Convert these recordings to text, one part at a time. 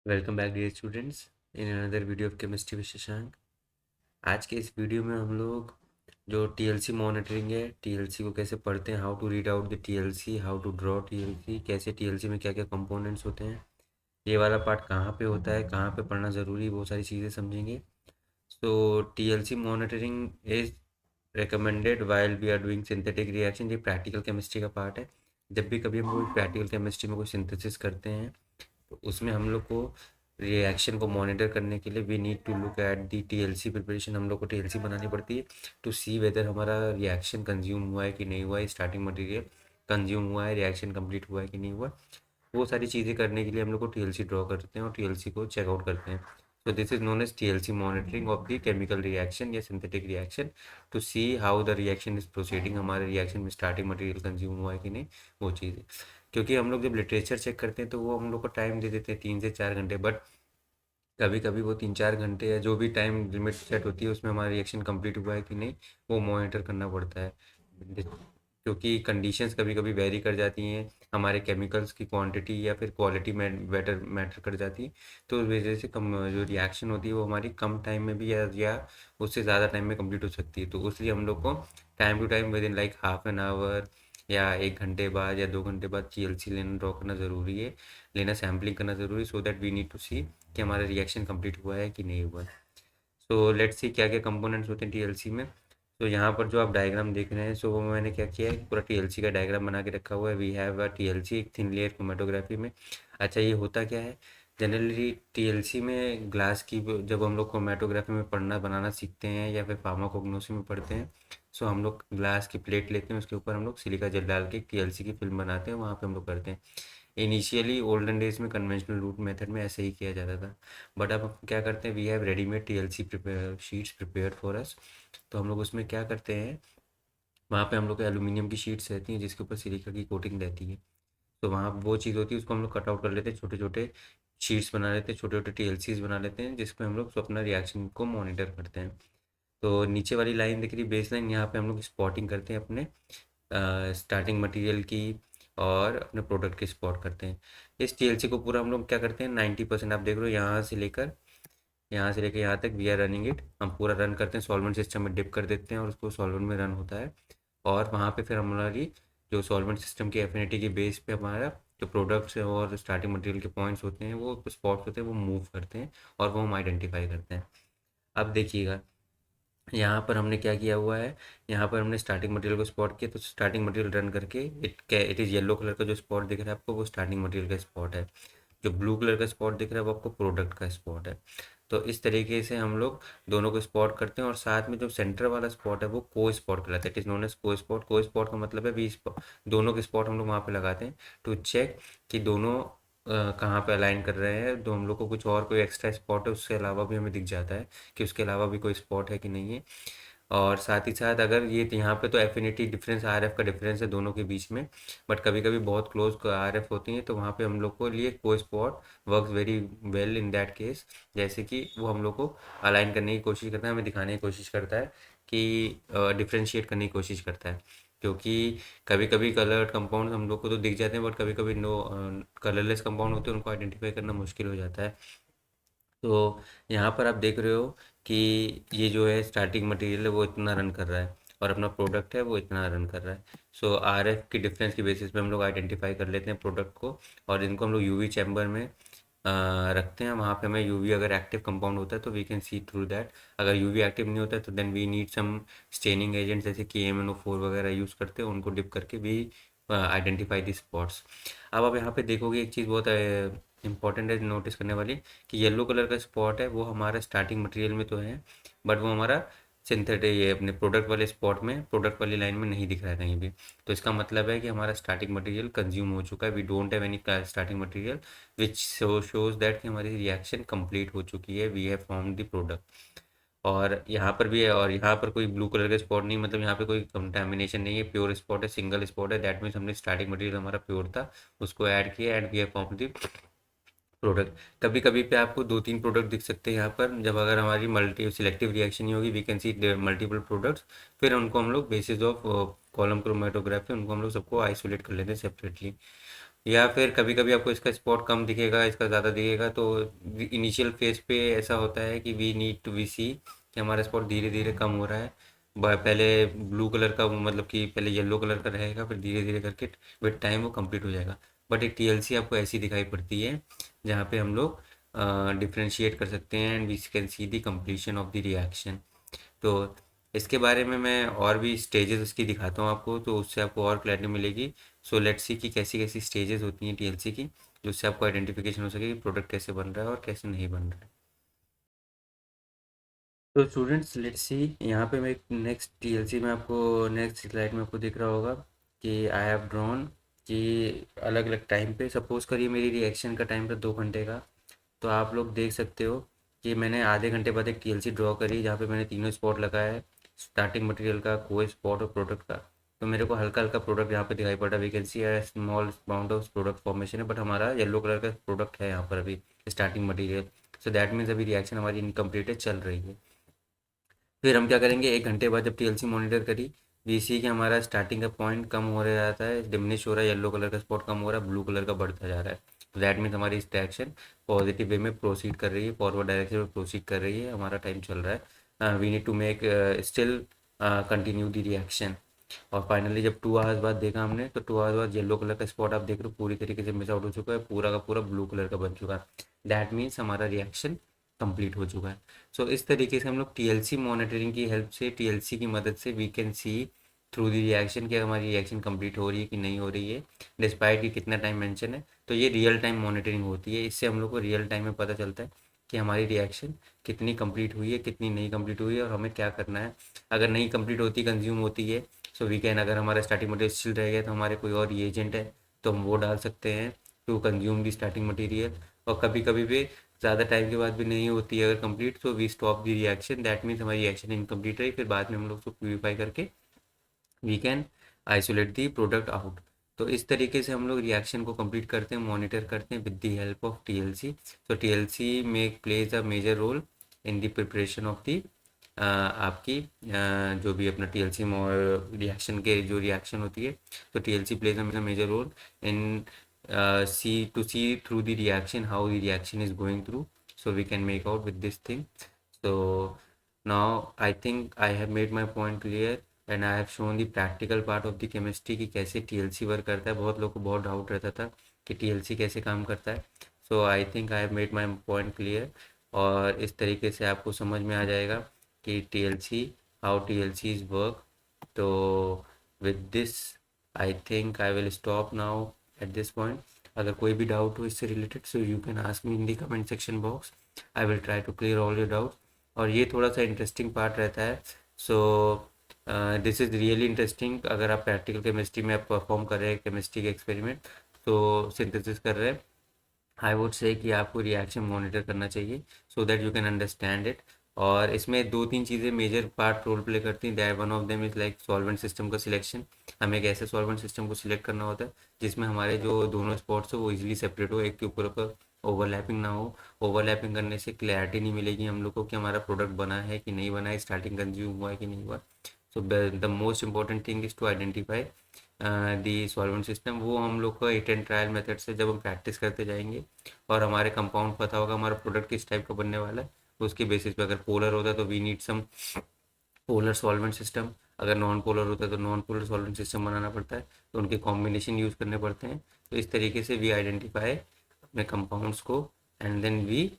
Welcome back dear students in another video of chemistry with Shashank. आज के इस video में हम लोग जो टीएलसी मॉनिटरिंग है, टीएलसी को कैसे पढ़ते हैं, how to read out the TLC, how to draw TLC, कैसे टीएलसी में क्या क्या कंपोनेंट्स होते हैं, ये वाला पार्ट कहाँ पे होता है, कहाँ पे पढ़ना ज़रूरी है, वो सारी चीज़ें समझेंगे। So TLC monitoring is recommended while we are doing synthetic reaction. ये प्रैक्टिकल केमिस्ट्री का पार्ट है। जब भी कभी हम लोग प्रैक्टिकल केमिस्ट्री में कोई सिंथेसिस करते हैं तो उसमें हम लोग को रिएक्शन को मॉनिटर करने के लिए we need to look at the TLC preparation. हम लोग को टीएलसी बनानी पड़ती है टू सी वेदर हमारा रिएक्शन कंज्यूम हुआ है कि नहीं हुआ है, स्टार्टिंग मटेरियल कंज्यूम हुआ है, रिएक्शन कंप्लीट हुआ है कि नहीं हुआ। वो सारी चीज़ें करने के लिए हम लोग को टीएलसी ड्रॉ करते हैं और टीएलसी को चेकआउट करते हैं। So this is known as TLC monitoring of the chemical reaction या synthetic reaction, to see how the reaction is proceeding, हमारे रिएक्शन में स्टार्टिंग मटेरियल कंज्यूम हुआ है कि नहीं, वो चीज़ें। क्योंकि हम लोग जब लिटरेचर चेक करते हैं तो वो हम लोग को टाइम दे देते हैं 3 से 4 घंटे, बट कभी कभी वो 3 4 घंटे या जो भी टाइम लिमिट सेट होती है उसमें हमारा रिएक्शन कंप्लीट हुआ है कि नहीं, वो मॉनिटर करना पड़ता है। क्योंकि कंडीशंस कभी कभी वेरी कर जाती हैं, हमारे केमिकल्स की क्वांटिटी या फिर क्वालिटी में बेटर मैटर कर जाती है। तो उस वजह से कम जो रिएक्शन होती है वो हमारी कम टाइम में भी या उससे ज़्यादा टाइम में कंप्लीट हो सकती है। तो इसलिए हम लोग को time to time within like half an hour या 1 घंटे बाद या 2 घंटे बाद टीएलसी लेना ड्रॉ करना ज़रूरी है, लेना सैम्पलिंग करना ज़रूरी है, so that we need to see कि हमारा रिएक्शन कंप्लीट हुआ है कि नहीं हुआ है। सो लेट्स सी क्या क्या कंपोनेंट्स होते हैं टीएलसी में। तो यहाँ पर जो आप डायग्राम देख रहे हैं, सो वो मैंने क्या किया है, पूरा टीएलसी का डायग्राम बना के रखा हुआ है। वी हैव अ टीएलसी एक थिन लेयर क्रोमेटोग्राफी में। अच्छा, ये होता क्या है, जनरली टीएलसी में ग्लास की जब हम लोग क्रोमेटोग्राफी में पढ़ना बनाना सीखते हैं या फिर फार्माकोग्नोसी में पढ़ते हैं, सो हम लोग ग्लास की प्लेट लेते हैं, उसके ऊपर हम लोग सिलिका जेल डाल के टीएलसी की फिल्म बनाते हैं, वहाँ पे हम लोग करते हैं। इनिशियली ओल्डन डेज में कन्वेंशनल रूट मेथड में ऐसे ही किया जाता था, बट अब हम क्या करते हैं, we have readymade TLC prepare sheets prepare for us. तो हम लोग उसमें क्या करते हैं, वहाँ पे हम लोग को एल्यूमिनियम की शीट्स रहती हैं जिसके ऊपर सिलिका की कोटिंग रहती है। तो वहाँ वो चीज़ होती है, उसको हम लोग कट आउट कर लेते हैं, छोटे छोटे शीट्स बना लेते हैं, छोटे छोटे टीएलसीज बना लेते हैं, जिसमें हम लोग अपना रिएक्शन को मॉनिटर करते हैं। तो नीचे वाली लाइन दिख रही बेस लाइन, यहाँ पे हम लोग स्पॉटिंग करते हैं अपने स्टार्टिंग मटेरियल की और अपने प्रोडक्ट की स्पॉट करते हैं। इस टीएलसी को पूरा हम लोग क्या करते हैं, 90% आप देख रहे हो, यहाँ से लेकर यहाँ तक वी आर रनिंग इट, हम पूरा रन करते हैं, सॉल्वेंट सिस्टम में डिप कर देते हैं और उसको सॉल्वेंट में रन होता है। और वहाँ पे फिर हमारी जो सॉल्वेंट सिस्टम की एफिनिटी के बेस पे हमारा जो प्रोडक्ट्स और स्टार्टिंग मटेरियल के पॉइंट्स होते हैं, वो स्पॉट्स होते हैं, वो मूव करते हैं और वो हम आइडेंटिफाई करते हैं। अब देखिएगा, यहाँ पर हमने क्या किया हुआ है, यहाँ पर हमने स्टार्टिंग मटेरियल को स्पॉट किया, तो स्टार्टिंग मटेरियल रन करके इट इज़ येलो कलर का जो स्पॉट दिख रहा है आपको, वो स्टार्टिंग मटेरियल का स्पॉट है। जो ब्लू कलर का स्पॉट दिख रहा है वो आपको प्रोडक्ट का स्पॉट है। तो इस तरीके से हम लोग दोनों को स्पॉट करते हैं, और साथ में जो सेंटर वाला स्पॉट है वो को स्पॉट कहलाता है। इट इज़ नोन एज को स्पॉट। को स्पॉट का मतलब है दोनों के स्पॉट हम लोग वहाँ पे लगाते हैं टू चेक कि दोनों कहाँ पे अलाइन कर रहे हैं। तो हम लोग को कुछ और कोई एक्स्ट्रा स्पॉट है उससे अलावा भी हमें दिख जाता है कि उसके अलावा भी कोई स्पॉट है कि नहीं है। और साथ ही साथ अगर ये यहाँ पे तो एफिनिटी डिफरेंस आरएफ का डिफरेंस है दोनों के बीच में, बट कभी कभी बहुत क्लोज आरएफ होती हैं, तो वहाँ पे हम लोग को लिए कोई spot works very well in that case. जैसे कि वो हम लोग को अलाइन करने की कोशिश करता है, हमें दिखाने की कोशिश करता है कि डिफ्रेंशिएट करने की कोशिश करता है। क्योंकि कभी कभी कलर्ड कंपाउंड हम लोग को तो दिख जाते हैं, बट कभी कभी नो कलरलेस कंपाउंड होते हैं, उनको आइडेंटिफाई करना मुश्किल हो जाता है। तो यहाँ पर आप देख रहे हो कि ये जो है स्टार्टिंग मटेरियल है वो इतना रन कर रहा है और अपना प्रोडक्ट है वो इतना रन कर रहा है। सो आरएफ की डिफरेंस की बेसिस पे हम लोग आइडेंटिफाई कर लेते हैं प्रोडक्ट को, और इनको हम लोग यूवी चैम्बर में रखते हैं। वहाँ पे हमें यूवी अगर एक्टिव कंपाउंड होता है तो we can see through that, अगर यूवी एक्टिव नहीं होता है तो then we need some staining agent जैसे कि KMnO4 वगैरह यूज़ करते हैं, उनको डिप करके भी आइडेंटिफाई दी स्पॉट्स। अब आप यहाँ पे देखोगे एक चीज़ बहुत इंपॉर्टेंट है नोटिस करने वाली, कि येलो कलर का स्पॉट है वो हमारा स्टार्टिंग मटेरियल में तो है, बट वो हमारा सिंथेटिक ये अपने प्रोडक्ट वाले स्पॉट में, प्रोडक्ट वाली लाइन में नहीं दिख रहा है कहीं भी। तो इसका मतलब है कि हमारा स्टार्टिंग मटेरियल कंज्यूम हो चुका है, we don't have any starting material, which shows that कि हमारी रिएक्शन कंप्लीट हो चुकी है, we have form the product. और यहाँ पर भी है, और यहाँ पर कोई ब्लू कलर का स्पॉट नहीं, मतलब यहाँ पे कोई कंटामिनेशन नहीं है, प्योर स्पॉट है, सिंगल स्पॉट है, दैट मीन्स हमने स्टार्टिंग मटेरियल हमारा प्योर था, उसको ऐड किया and we have form the product. कभी कभी पे आपको 2 3 प्रोडक्ट दिख सकते हैं यहाँ पर, जब अगर हमारी मल्टी सिलेक्टिव रिएक्शन ही होगी, we can see multiple products, फिर उनको हम लोग बेसिस ऑफ कॉलम क्रोमेटोग्राफी उनको हम लोग सबको आइसोलेट कर लेते हैं सेपरेटली। या फिर कभी कभी आपको इसका स्पॉट कम दिखेगा, इसका ज़्यादा दिखेगा। तो इनिशियल फेज पे ऐसा होता है कि वी नीड टू वी सी कि हमारा स्पॉट धीरे धीरे कम हो रहा है। पहले ब्लू कलर का, मतलब कि पहले येलो कलर का रहेगा, फिर धीरे धीरे करके विद टाइम वो कंप्लीट हो जाएगा। बट एक टीएलसी आपको ऐसी दिखाई पड़ती है जहाँ पे हम लोग डिफ्रेंशिएट कर सकते हैं and we can see the completion of the reaction. तो इसके बारे में मैं और भी स्टेजेस उसकी दिखाता हूँ आपको, तो उससे आपको और क्लैरिटी मिलेगी। सो लेट्स सी कि कैसी कैसी स्टेजेस होती हैं टीएलसी की, जिससे आपको आइडेंटिफिकेशन हो सके कि प्रोडक्ट कैसे बन रहा है और कैसे नहीं बन रहा है। तो स्टूडेंट्स लेट्स सी, यहाँ पे मैं नेक्स्ट टीएलसी में आपको नेक्स्ट स्लाइड में आपको दिख रहा होगा कि आई हैव ड्रॉन कि अलग अलग टाइम पे, सपोज करिए मेरी रिएक्शन का टाइम था 2 घंटे का। तो आप लोग देख सकते हो कि मैंने आधे घंटे बाद एक टीएलसी ड्रॉ करी जहाँ पे मैंने तीनों स्पॉट लगाया है, स्टार्टिंग मटेरियल का, कोई स्पॉट और प्रोडक्ट का। तो मेरे को हल्का हल्का प्रोडक्ट यहाँ पे दिखाई पड़ रहा है, we can see small amount of product formation है, बट हमारा येलो कलर का प्रोडक्ट है यहाँ पर अभी, starting material. So that means अभी रिएक्शन हमारी इनकम्प्लीट है, चल रही है। फिर हम क्या करेंगे, 1 घंटे बाद जब टीएलसी मॉनिटर करी, वीसी कि हमारा स्टार्टिंग का पॉइंट कम हो रहा जाता है, डिमिनिश हो रहा है, येलो कलर का स्पॉट कम हो रहा है, ब्लू कलर का बढ़ता जा रहा है। तो दैट मीन्स हमारी इस डायरेक्शन पॉजिटिव वे में प्रोसीड कर रही है, फॉरवर्ड डायरेक्शन में प्रोसीड कर रही है, हमारा टाइम चल रहा है। We need to make still continue the reaction. और फाइनली जब 2 आवर्स बाद देखा हमने, तो 2 आवर्स बाद येलो कलर का स्पॉट आप देख रहे हो पूरी तरीके से मिस आउट हो चुका है, पूरा का पूरा ब्लू कलर का बन चुका है। दैट मीन्स हमारा रिएक्शन कंप्लीट हो चुका है। सो इस तरीके से हम लोग टीएलसी मॉनिटरिंग की हेल्प से, टीएलसी की मदद से we can see through the reaction कि हमारी रिएक्शन कंप्लीट हो रही है कि नहीं हो रही है, डिस्पाइट कि कितना टाइम मेंशन है। तो ये रियल टाइम मॉनिटरिंग होती है, इससे हम लोग को रियल टाइम में पता चलता है कि हमारी रिएक्शन कितनी कंप्लीट हुई है, कितनी नहीं कंप्लीट हुई है, और हमें क्या करना है। अगर नहीं कंप्लीट होती, कंज्यूम होती है, सो वी कैन, अगर हमारा स्टार्टिंग मटेरियल स्टिल रह गया तो हमारे कोई और रिएजेंट है तो हम वो डाल सकते हैं to consume the starting material. और कभी कभी भी ज़्यादा टाइम के बाद भी नहीं होती है अगर कंप्लीट, तो we stop the reaction, that means हमारी रिएक्शन इनकम्प्लीट रही, फिर बाद में हम लोग उसको प्यूरीफाई करके we can isolate the product out. तो इस तरीके से हम लोग रिएक्शन को कंप्लीट करते हैं, मॉनिटर करते हैं with the help of TLC. So TLC में plays a major role in the preparation of the आपकी जो भी अपना टीएलसी रिएक्शन के जो रिएक्शन होती है, तो TLC plays a major role in see through the reaction how the reaction is going through, so we can make out with this thing. So now I think I have made my point clear and I have shown the practical part of the chemistry कि कैसे TLC work करता है। बहुत लोग को बहुत doubt रहता था कि टीएलसी कैसे काम करता है। So I think I have made my point clear, और इस तरीके से आपको समझ में आ जाएगा कि TLC, how TLC is work. तो with this I think I will stop now at this point. अगर कोई भी डाउट हो इससे related, so you can ask me in the comment section box, I will try to clear all your doubts. और ये थोड़ा सा interesting part रहता है। So this is really interesting. अगर आप प्रैक्टिकल केमिस्ट्री में आप परफॉर्म कर रहे हैं केमिस्ट्री के एक्सपेरिमेंट, तो सिंथेसिस कर रहे हैं, आई वुड से कि आपको रिएक्शन मॉनिटर करना चाहिए so that you can understand it. और इसमें 2-3 चीज़ें मेजर पार्ट रोल प्ले करती हैं, that one of them is like solvent system का सिलेक्शन। हमें एक ऐसे सॉल्वेंट सिस्टम को सिलेक्ट करना होता है जिसमें हमारे जो दोनों स्पॉट्स हो वो इजीली सेपरेट हो, एक के ऊपर ओवरलैपिंग ना हो। ओवरलैपिंग करने से क्लैरिटी नहीं मिलेगी हम लोग को कि हमारा प्रोडक्ट बना है कि नहीं बना है, स्टार्टिंग कंज्यूम हुआ है कि नहीं हुआ। So the most important thing is to identify the solvent system. वो हम लोग को हिट एंड ट्रायल मेथड से जब हम प्रैक्टिस करते जाएंगे और हमारे कंपाउंड पता होगा हमारा प्रोडक्ट किस टाइप का बनने वाला है, तो उसके बेसिस पे, अगर पोलर होता है तो we need some polar solvent system, अगर नॉन पोलर होता है तो नॉन पोलर सॉल्वेंट सिस्टम बनाना पड़ता है, तो उनके कॉम्बिनेशन यूज़ करने पड़ते हैं। तो इस तरीके से वी आइडेंटिफाई अपने कंपाउंड्स को and then we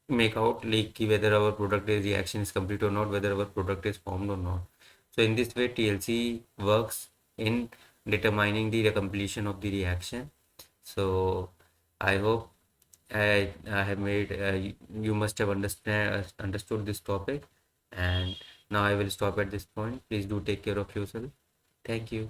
make out like whether our product is reaction is complete or not, whether our product is formed or not. So in this way TLC works in determining the completion of the reaction. So I hope I have made you must have understood this topic, and now I will stop at this point. Please do take care of yourself. Thank you.